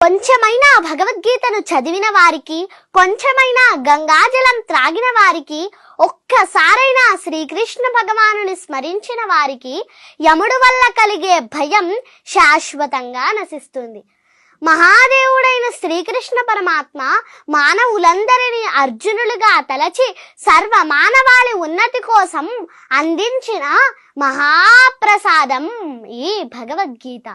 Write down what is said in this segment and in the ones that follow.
కొంచెమైనా భగవద్గీతను చదివిన వారికి, కొంచెమైనా గంగాజలం త్రాగిన వారికి, ఒక్కసారైనా శ్రీకృష్ణ భగవానుని స్మరించిన వారికి యముడు వల్ల కలిగే భయం శాశ్వతంగా నశిస్తుంది. మహాదేవుడైన శ్రీకృష్ణ పరమాత్మ మానవులందరినీ అర్జునులుగా తలచి సర్వ మానవాళి ఉన్నతి కోసం అందించిన మహాప్రసాదం ఈ భగవద్గీత.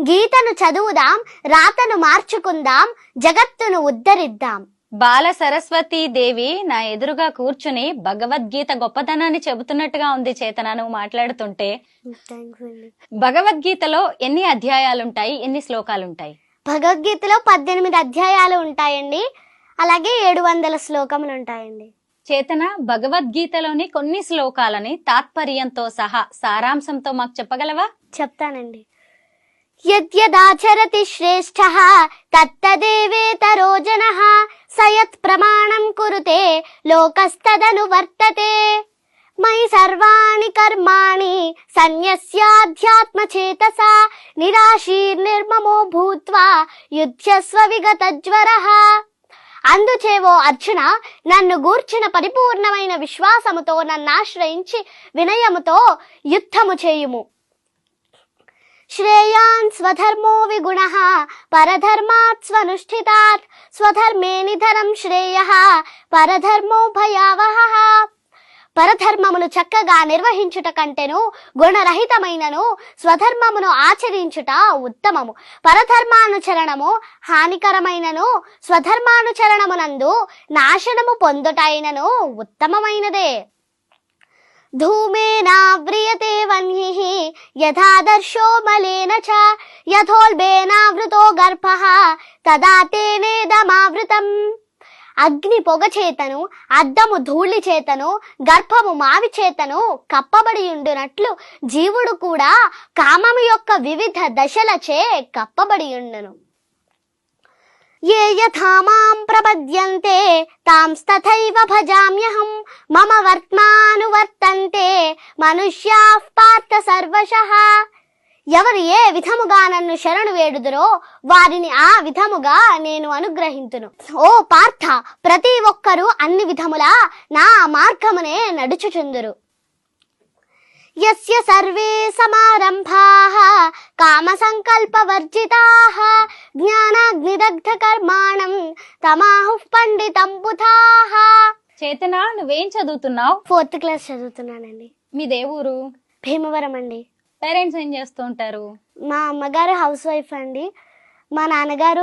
గీతను చదువుదాం, రాతను మార్చుకుందాం, జగత్తును ఉద్ధరిద్దాం. బాల సరస్వతీ దేవి నా ఎదురుగా కూర్చుని భగవద్గీత గొప్పతనాన్ని చెబుతున్నట్టుగా ఉంది చేతన నువ్వు మాట్లాడుతుంటే. భగవద్గీతలో ఎన్ని అధ్యాయాలుంటాయి, ఎన్ని శ్లోకాలుంటాయి? భగవద్గీతలో 18 అధ్యాయాలు ఉంటాయండి. అలాగే 700 శ్లోకములు ఉంటాయండి. చేతన, భగవద్గీతలోని కొన్ని శ్లోకాలని తాత్పర్యంతో సహా సారాంశంతో మాకు చెప్పగలవా? చెప్తానండి. యద్యదాచరతి శ్రేష్ఠః తత్తదేవేతరో జనః సయత్ ప్రమాణం కురుతే లోకస్తదను వర్తతే మయి సర్వాణి కర్మాణి సన్యస్యాధ్యాత్మచేతసా నిరాశీర్నిర్మమో భూత్వా యుధ్యస్వ విగతజ్వరః. అందుచేవో అర్జున, నన్ను గూర్చిన పరిపూర్ణమైన విశ్వాసముతో నన్నాశ్రయించి వినయముతో యుద్ధము చేయుము. శ్రేయాన్ స్వధర్మో విగుణః పరధర్మాత్ స్వనుష్ఠితాత్ స్వధర్మే నిధనం శ్రేయః పరధర్మో భయావహః. పరధర్మమును చక్కగా నిర్వహించుట కంటెను గుణరహితమైనను స్వధర్మమును ఆచరించుట ఉత్తమము. పరధర్మానుచరణము హానికరమైనను స్వధర్మానుచరణమునందు నాశనము పొందుటైనను ఉత్తమమైనదే. ధూమేనావ్రియతే వన్హిః యథాదర్శో మలేన చ యథోల్బేనావృతో గర్భః తదా తేనేదమావృతం. అగ్ని పొగ చేతను, అద్దము ధూళి చేతను, గర్భము మావి చేతను కప్పబడి ఉండునట్లు జీవుడు కూడా కామము యొక్క వివిధ దశలచే కప్పబడి ఉండును. ఏ యథా మాం ప్రపద్యంతే తాంస్తథైవ భజామ్యహం మమ వర్త్మానువర్తంతే మనుష్యాః పార్థ సర్వశః. ఎవరు ఏ విధముగా నన్ను శరణు వేడుదురో వారిని ఆ విధముగా నేను అనుగ్రహింతును. ఓ పార్థ, ప్రతి ఒక్కరూ అన్ని విధములా నా మార్గమునే నడుచుచుందురు. యస్య సర్వే సమారంభాః కామ సంకల్ప వర్జితాః జ్ఞానాగ్నిదగ్ధ కర్మాణం తమాహుః పండితం బుధాః. చేతన, నువ్వేం చదువుతున్నావు? 4th class చదువుతున్నానండి. మీ దేవురు? భీమవరం అండి. పేరెంట్స్ ఏం చేస్తూ ఉంటారు? మా అమ్మగారు హౌస్ వైఫ్ అండి. మా నాన్నగారు